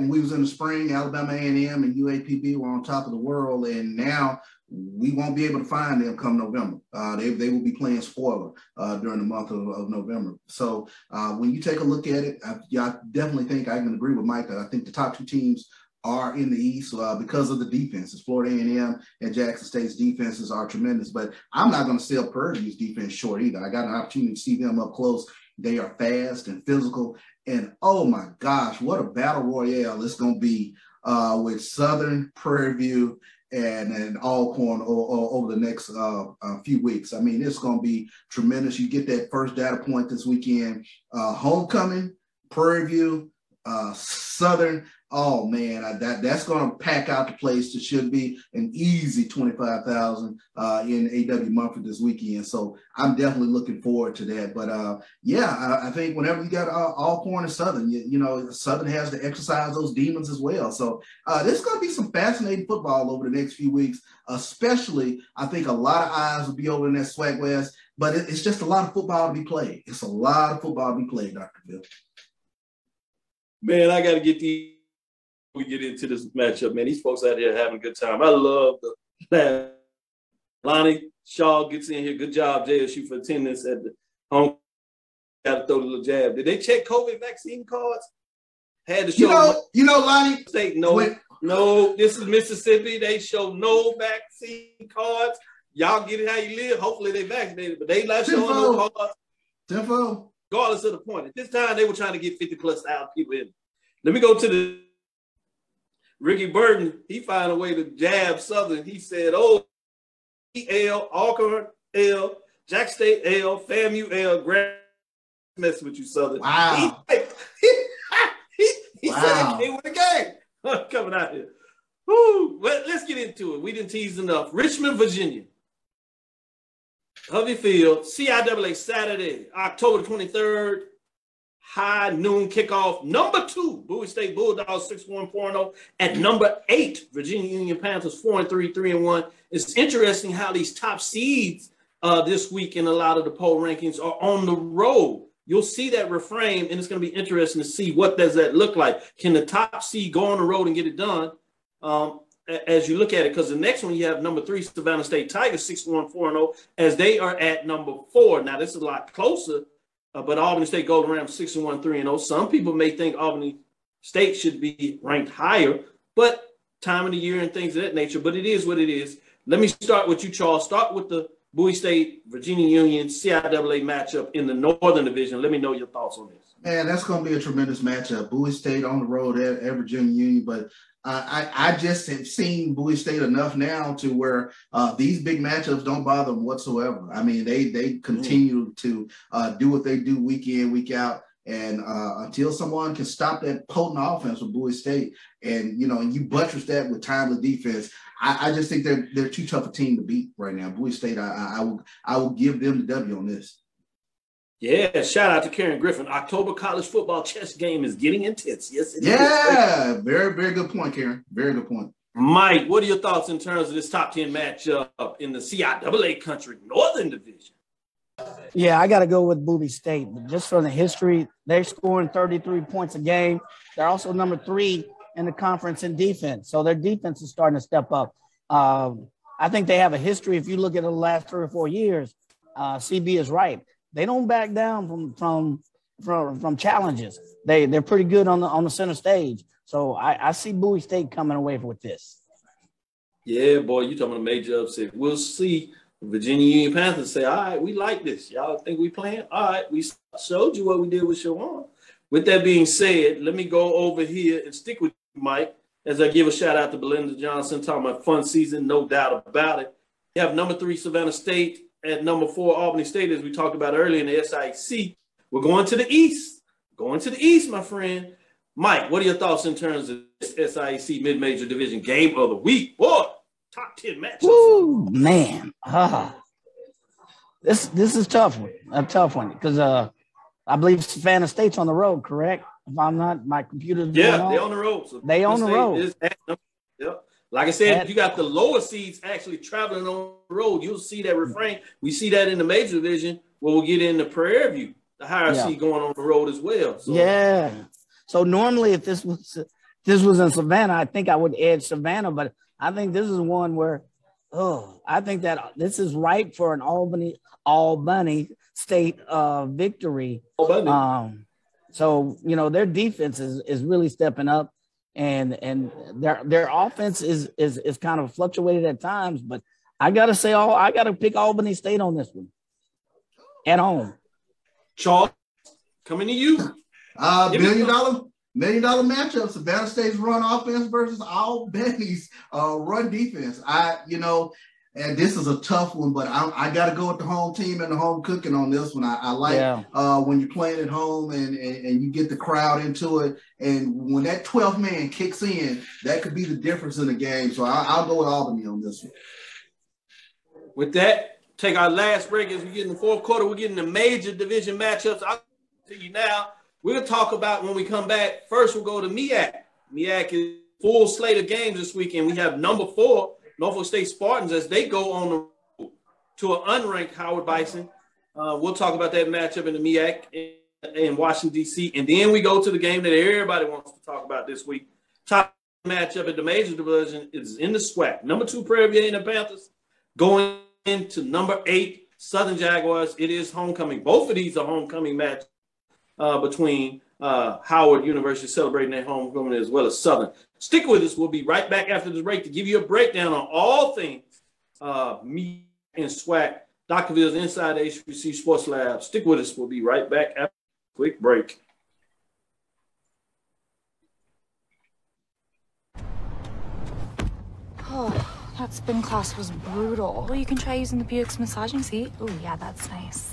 we was in the spring, Alabama A&M and UAPB were on top of the world, and now we won't be able to find them come November. They will be playing spoiler during the month of November. So when you take a look at it, I definitely think I can agree with Mike that I think the top two teams are in the East because of the defenses. Florida A&M and Jackson State's defenses are tremendous, but I'm not going to sell Prairie View's defense short either. I got an opportunity to see them up close. They are fast and physical, and oh my gosh, what a battle royale it's going to be with Southern, Prairie View, and Alcorn over the next few weeks. I mean, it's going to be tremendous. You get that first data point this weekend. Homecoming, Prairie View, Southern. Oh man, that's going to pack out the place. It should be an easy 25,000 in A.W. Mumford this weekend. So I'm definitely looking forward to that. But yeah, I think whenever you got Alcorn and Southern, you know, Southern has to exercise those demons as well. So there's going to be some fascinating football over the next few weeks. Especially, I think a lot of eyes will be over in that SWAC West. But it's just a lot of football to be played. It's a lot of football to be played, Dr. Bill. Man, I got to get these. We get into this matchup, man. These folks out here having a good time. I love the Lonnie Shaw gets in here. Good job, JSU, for attendance at the home. Got to throw the little jab. Did they check COVID vaccine cards? Had to show. You know, Lonnie. State no. This is Mississippi. They show no vaccine cards. Y'all get it how you live. Hopefully they vaccinated, but they not showing no cards. Tempo. Regardless of the point. At this time, they were trying to get 50,000+ people in. Let me go to the Ricky Burton. He found a way to jab Southern. He said, "Oh, L, Alcorn L, Jack State L, FAMU L, Grand messing with you, Southern." Wow. He said he came with the game. Coming out here. Woo. Well, let's get into it. We didn't tease enough. Richmond, Virginia. Hovey Field, CIAA Saturday, October 23rd. High noon kickoff. Number 2, Bowie State Bulldogs 6-1-4-0. At number 8, Virginia Union Panthers 4-3, 3-1. It's interesting how these top seeds this week in a lot of the poll rankings are on the road. You'll see that refrain, and it's going to be interesting to see what does that look like. Can the top seed go on the road and get it done as you look at it? Because the next one you have number 3, Savannah State Tigers 6-1-4-0, as they are at number 4. Now this is a lot closer. But Albany State Golden Rams 6-1, 3-0. Some people may think Albany State should be ranked higher, but time of the year and things of that nature. But it is what it is. Let me start with you, Charles. Start with the Bowie State, Virginia Union, CIAA matchup in the Northern Division. Let me know your thoughts on this. Man, that's going to be a tremendous matchup. Bowie State on the road at Virginia Union, but I just have seen Bowie State enough now to where these big matchups don't bother them whatsoever. I mean, they continue to do what they do week in, week out. And until someone can stop that potent offense with Bowie State and, you know, and you buttress that with timely defense, I just think they're too tough a team to beat right now. Bowie State, I will give them the W on this. Yeah, shout out to Karen Griffin. October college football chess game is getting intense. Yes, it is. Yeah, very, very good point, Karen. Very good point. Mike, what are your thoughts in terms of this top 10 matchup in the CIAA country Northern Division? Yeah, I got to go with Bowie State. But just from the history, they're scoring 33 points a game. They're also number 3 in the conference in defense. So their defense is starting to step up. I think they have a history. If you look at the last 3 or 4 years, CB is right. They don't back down from challenges. They're pretty good on the center stage. So I see Bowie State coming away with this. Yeah, boy, you're talking about a major upset. We'll see Virginia Union Panthers say, all right, we like this. Y'all think we playing? All right, we showed you what we did with Shawan. With that being said, let me go over here and stick with you, Mike, as I give a shout out to Belinda Johnson, talking about fun season, no doubt about it. You have number 3 Savannah State at number 4, Albany State, as we talked about earlier in the SIC. We're going to the East. Going to the East, my friend. Mike, what are your thoughts in terms of this SIC mid-major division game of the week? Boy, top 10 matchups. Ooh, man. This is a tough one because I believe Savannah State's on the road, correct? If I'm not, my computer's they're on the road. So they on the road. Yep. Like I said, if you got the lower seeds actually traveling on the road, you'll see that refrain. We see that in the major division where we'll get into Prairie View, the higher seed going on the road as well. So. Yeah. So normally if this was in Savannah, I think I would edge Savannah, but I think this is one where, I think that this is right for an Albany State victory. So, their defense is really stepping up, and their offense is kind of fluctuated at times, but I got to pick Albany State on this one at home. Charles, coming to you. $1 million matchup, Savannah State's run offense versus Albany's run defense. And this is a tough one, but I got to go with the home team and the home cooking on this one. I like when you're playing at home and you get the crowd into it. And when that 12th man kicks in, that could be the difference in the game. So I'll go with Albany on this one. With that, take our last break as we get in the fourth quarter. We're getting the major division matchups. I'll tell you now. We're going to talk about when we come back. First, we'll go to MEAC. MEAC is full slate of games this weekend. We have number 4, Norfolk State Spartans, as they go on the road to an unranked Howard Bison. We'll talk about that matchup in the MEAC in Washington, D.C. And then we go to the game that everybody wants to talk about this week. Top matchup at the major division is in the SWAC. Number 2, Prairie View and the Panthers going into number 8, Southern Jaguars. It is homecoming. Both of these are homecoming matches. Between Howard University celebrating their homecoming as well as Southern. Stick with us. We'll be right back after this break to give you a breakdown on all things MEAC and SWAC. Dr. Cavil's inside the HBCU Sports Lab. Stick with us. We'll be right back after a quick break. Oh, that spin class was brutal. Well, you can try using the Buick's massaging seat. Oh, yeah, that's nice.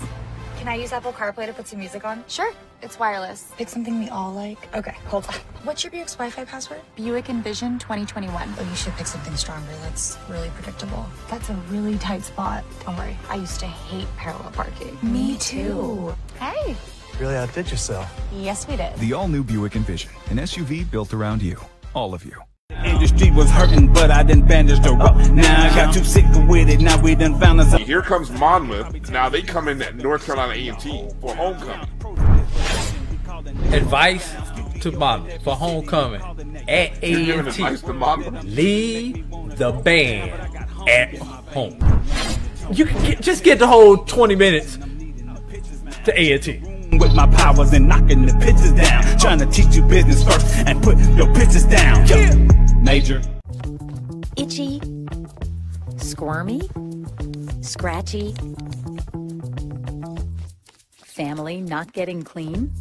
Can I use Apple CarPlay to put some music on? Sure. It's wireless. Pick something we all like. Okay, hold on. What's your Buick's Wi-Fi password? Buick Envision 2021. Oh, you should pick something stronger. That's really predictable. That's a really tight spot. Don't worry. I used to hate parallel parking. Me too. Hey. Really outdid yourself. Yes, we did. The all-new Buick Envision. An SUV built around you. All of you. Industry was hurting, but I didn't bandage the rope. Now I got too sick with it. Now we done found us. Here comes Monmouth. Now they come in at North Carolina A&T for homecoming. Advice to Monmouth for homecoming at A&T. Leave the band at home. You can just get the whole 20 minutes to A&T. With my powers and knocking the pitches down, trying to teach you business first and put your pitches down. Yo, major. Itchy, squirmy, scratchy, family not getting clean.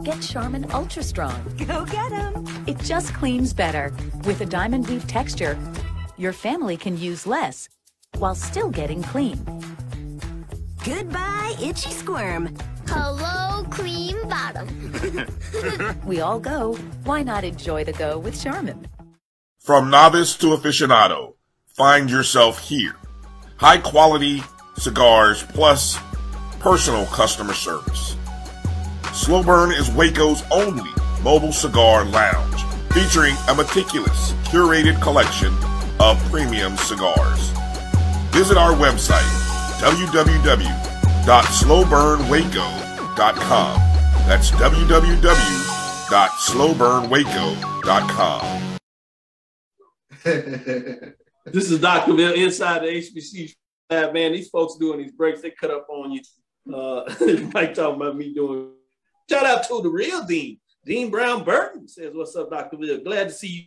Get Charmin Ultra Strong. Go get 'em. It just cleans better. With a diamond weave texture, your family can use less while still getting clean. Goodbye, itchy squirm. Hello, cream bottom. We all go. Why not enjoy the go with Charmin? From novice to aficionado, find yourself here. High quality cigars plus personal customer service. Slow Burn is Waco's only mobile cigar lounge, featuring a meticulous, curated collection of premium cigars. Visit our website, www.slowburnwaco.com. That's www.slowburnwaco.com. This is Dr. Bill inside the HBCU Lab. Man, these folks doing these breaks, they cut up on you. Mike talking about me doing. Shout out to the real Dean. Dean Brown Burton says, "What's up, Dr. Bill? Glad to see you.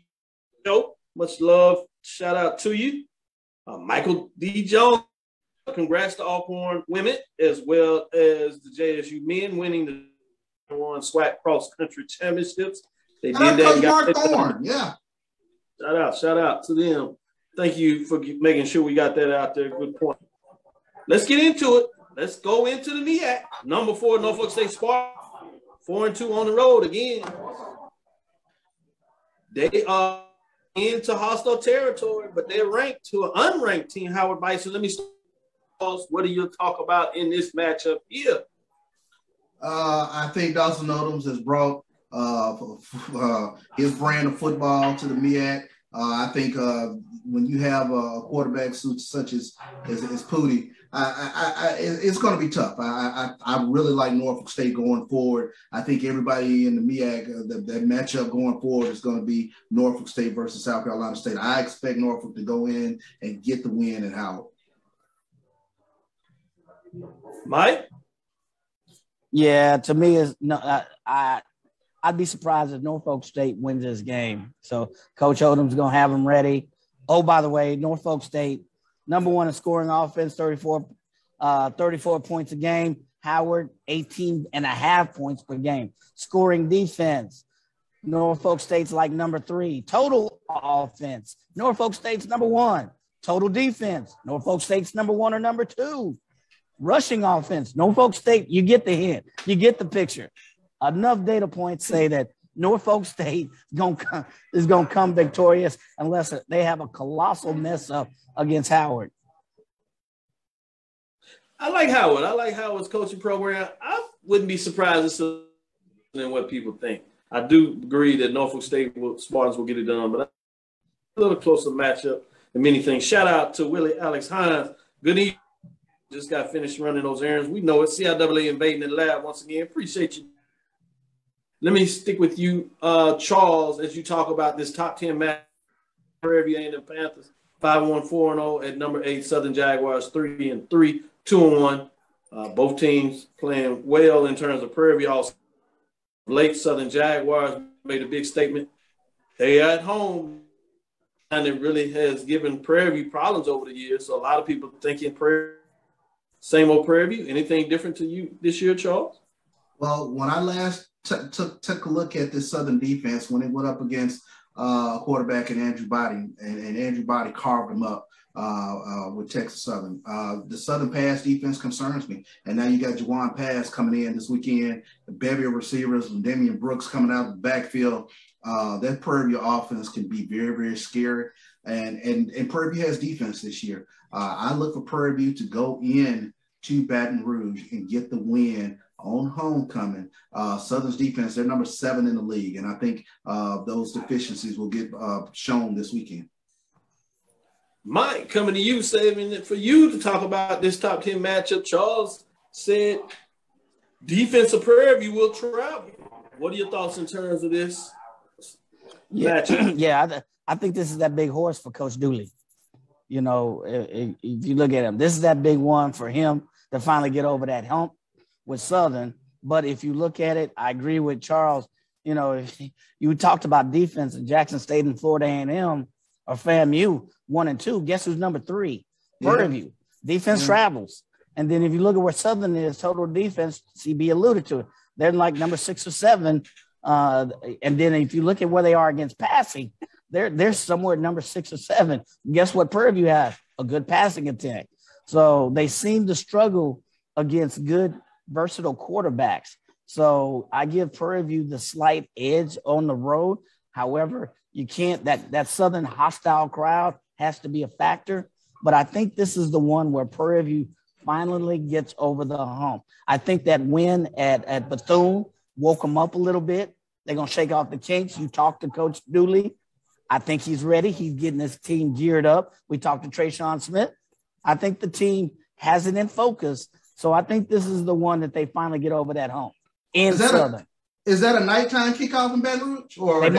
Joe. Much love. Shout out to you." Michael D. Jones. Congrats to Alcorn women as well as the JSU men winning the SWAC cross country championships. They did that. Yeah. Shout out to them. Thank you for making sure we got that out there. Good point. let's get into it. Let's go into the MEAC. Number 4, Norfolk State Spartans, 4-2 on the road again. They are into hostile territory, but they're ranked to an unranked team, Howard Bison. Let me start. What do you talk about in this matchup here? I think Dawson Odoms has brought his brand of football to the MEAC. I think when you have a quarterback such as Pooty, it's going to be tough. I really like Norfolk State going forward. I think everybody in the MEAC, that matchup going forward is going to be Norfolk State versus South Carolina State. I expect Norfolk to go in and get the win at Howard. Mike? Yeah, to me, is no. I'd be surprised if Norfolk State wins this game. So Coach Odom's going to have them ready. Oh, by the way, Norfolk State, number 1 in scoring offense, 34 points a game. Howard, 18.5 points per game. Scoring defense, Norfolk State's like number 3. Total offense, Norfolk State's number 1. Total defense, Norfolk State's number 1 or number 2. Rushing offense, Norfolk State, you get the hint. You get the picture. Enough data points say that Norfolk State is going to come victorious unless they have a colossal mess up against Howard. I like Howard. I like Howard's coaching program. I wouldn't be surprised than what people think. I do agree that Norfolk State Spartans will get it done, but a little closer matchup than many things. Shout out to Willie Alex Hines. Good evening. Just got finished running those errands. We know it. CIAA invading the lab once again. Appreciate you. Let me stick with you, Charles, as you talk about this top 10 match. Prairie View A&M Panthers, 5-1-4-0 at number 8. Southern Jaguars, 3-3, 2-1. Both teams playing well in terms of Prairie View. Also, late Southern Jaguars made a big statement. They are at home, and it really has given Prairie View problems over the years. So a lot of people thinking same old Prairie View. Anything different to you this year, Charles? Well, when I last took a look at this Southern defense, when it went up against a quarterback in Andrew Body, and Andrew Body carved him up with Texas Southern. The Southern pass defense concerns me. And now you got Juwan Pass coming in this weekend, the bevy of receivers, and Damian Brooks coming out of the backfield. That Prairie View offense can be very, very scary. And Prairie View has defense this year. I look for Prairie View to go in to Baton Rouge and get the win on homecoming. Southern's defense, they're number 7 in the league, and I think those deficiencies will get shown this weekend. Mike, coming to you, saving it for you to talk about this top 10 matchup. Charles said defensive Prairie View will travel. What are your thoughts in terms of this matchup? Yeah, I think this is that big horse for Coach Dooley. You know, if you look at him, this is that big one for him to finally get over that hump with Southern. But if you look at it, I agree with Charles. You know, if you talked about defense in Jackson State and Florida A&M or FAMU 1 and 2. Guess who's number 3? Prairie View. Defense travels. And then if you look at where Southern is, total defense, CB alluded to it. They're like number 6 or 7. And then if you look at where they are against passing, they're somewhere at number 6 or 7. Guess what Prairie View has? A good passing attack. So they seem to struggle against good, versatile quarterbacks. So I give Prairie View the slight edge on the road. However, you can't, that Southern hostile crowd has to be a factor. But I think this is the one where Prairie View finally gets over the hump. I think that win at Bethune woke them up a little bit. They're going to shake off the kinks. You talk to Coach Dooley. I think he's ready. He's getting his team geared up. We talked to Trayshawn Smith. I think the team has it in focus. So I think this is the one that they finally get over that hump in Southern. Is that a nighttime kickoff in Baton Rouge? Or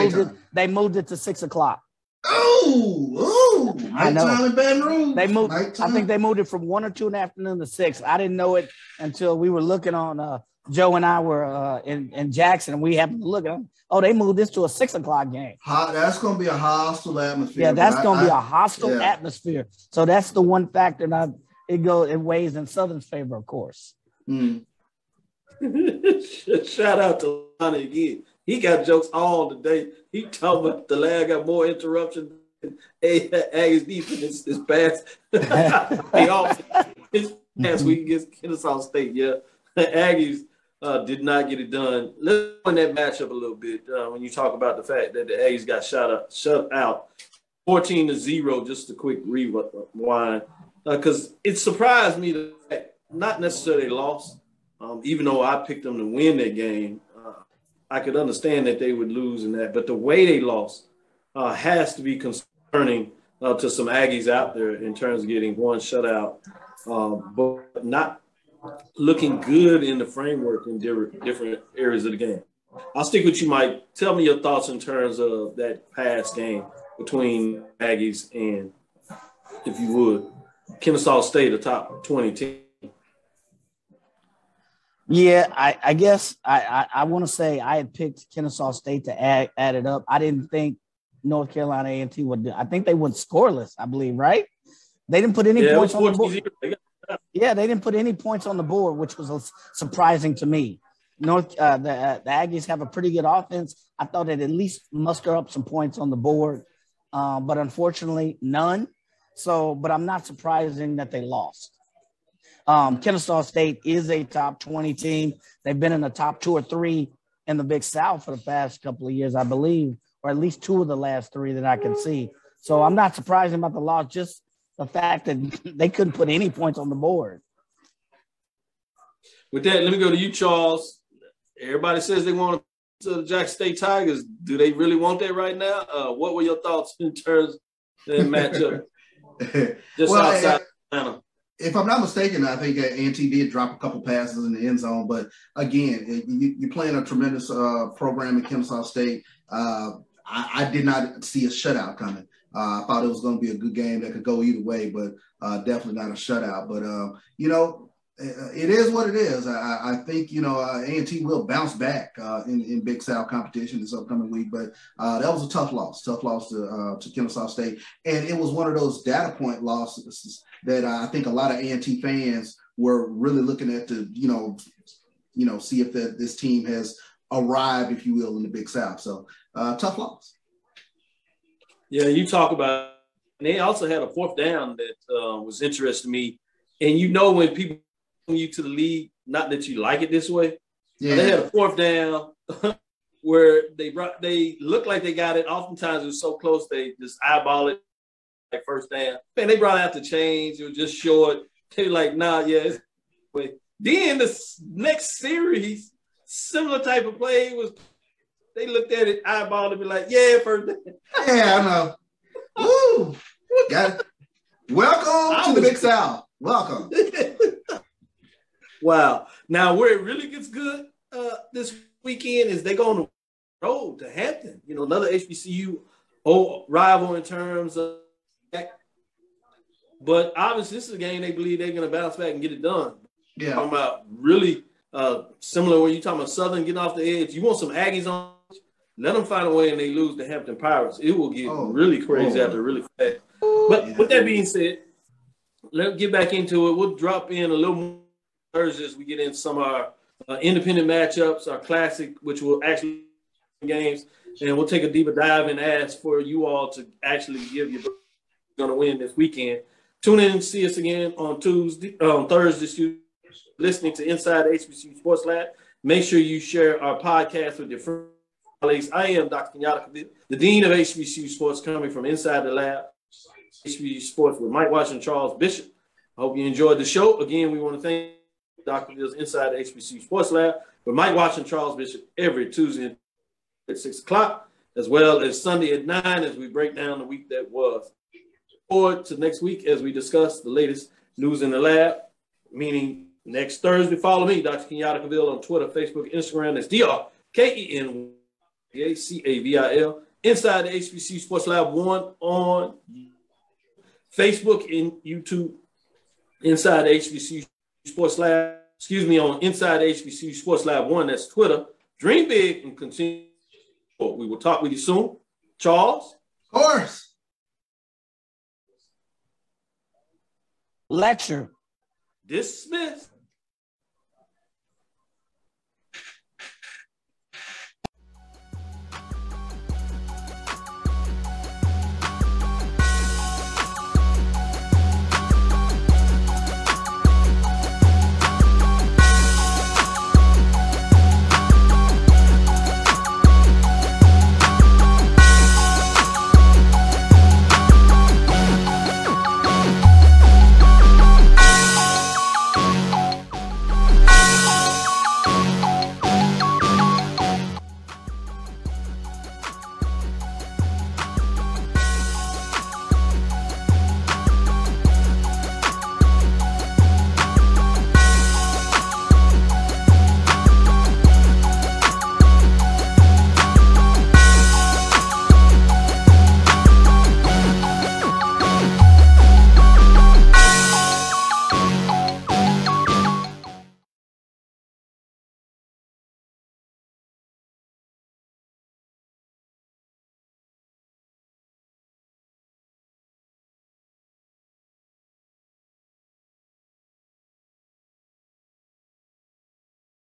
they moved it to 6 o'clock. Oh, nighttime in Baton Rouge. I think they moved it from 1 or 2 in the afternoon to 6. I didn't know it until we were looking on Joe and I were in Jackson, and we happened to look at them. Oh, they moved this to a 6 o'clock game. That's going to be a hostile atmosphere. Yeah, that's going to be a hostile atmosphere. So that's the one factor that it weighs in Southern's favor, of course. Mm. Shout out to Lonnie again. He got jokes all today. He talking about the lad got more interruptions than Aggies defense this past. last week against Kennesaw State. Yeah, the Aggies did not get it done. Let's go in that matchup a little bit when you talk about the fact that the Aggies got shut out 14-0. Just a quick rewind, because it surprised me that not necessarily lost, even though I picked them to win that game. I could understand that they would lose in that, but the way they lost has to be concerning to some Aggies out there in terms of getting one shutout, but not looking good in the framework in different areas of the game. I'll stick with you, Mike. Tell me your thoughts in terms of that past game between Aggies and, if you would, Kennesaw State, a top 20 team. Yeah, I guess I want to say I had picked Kennesaw State to add it up. I didn't think North Carolina A&T would do. I think they went scoreless, I believe, right? They didn't put any points on the board. Yeah, they didn't put any points on the board, which was surprising to me. The Aggies have a pretty good offense. I thought they'd at least muster up some points on the board, but unfortunately, none. But I'm not surprising that they lost. Kennesaw State is a top 20 team. They've been in the top 2 or 3 in the Big South for the past couple of years, I believe, or at least 2 of the last 3 that I can see. So I'm not surprised about the loss, just the fact that they couldn't put any points on the board. With that, let me go to you, Charles. Everybody says they want to the Jackson State Tigers. Do they really want that right now? What were your thoughts in terms of that matchup? Just outside Atlanta. If I'm not mistaken, I think A&T did drop a couple passes in the end zone. But again, you're playing a tremendous program in Kennesaw State. I did not see a shutout coming. I thought it was going to be a good game that could go either way, but definitely not a shutout. But, it is what it is. I think, A&T will bounce back in Big South competition this upcoming week. But that was a tough loss to Kennesaw State. And it was one of those data point losses that I think a lot of A&T fans were really looking at to, see if this team has arrived, if you will, in the Big South. So tough loss. Yeah, you talk about, and they also had a 4th down that was interesting to me. And when people bring you to the league, not that you like it this way, they had a 4th down where they looked like they got it. Oftentimes it was so close they just eyeball it. Like first down. Man, they brought out the chains. It was just short. They were like, nah, yeah. Then the next series, similar type of play was, they looked at it, eyeballed it, be like, yeah, first down. Yeah, I know. Woo! Got it. Welcome to the Big South. Welcome. Wow. Now, where it really gets good this weekend is they go on the road to Hampton. Another HBCU rival in terms of. But obviously, this is a game they believe they're going to bounce back and get it done. Yeah. Talking about really similar when you're talking about Southern getting off the edge. You want some Aggies on, let them find a way and they lose the Hampton Pirates. It will get really crazy after really fast. But with that being said, let's get back into it. We'll drop in a little more Thursday as we get into some of our independent matchups, our classic, which will actually games, and we'll take a deeper dive and ask for you all to actually give you going to win this weekend. Tune in and see us again on Thursday, listening to Inside the HBCU Sports Lab. Make sure you share our podcast with your colleagues. I am Dr. Kenyatta Cavil, the Dean of HBCU Sports, coming from Inside the Lab, HBCU Sports with Mike Washington, Charles Bishop. I hope you enjoyed the show. Again, we want to thank Dr. Cavil's Inside the HBCU Sports Lab with Mike Washington, Charles Bishop every Tuesday at 6 o'clock, as well as Sunday at 9 as we break down the week that was. Forward to next week as we discuss the latest news in the lab, meaning next Thursday. Follow me, Dr. Kenyatta Cavil, on Twitter, Facebook, Instagram. That's DrKenyaCavil. Inside the HBCU Sports Lab 1 on Facebook and YouTube. Inside the HBCU Sports Lab, on Inside the HBCU Sports Lab 1, that's Twitter. Dream big and continue. We will talk with you soon. Charles? Of course. Lecture. Dismissed.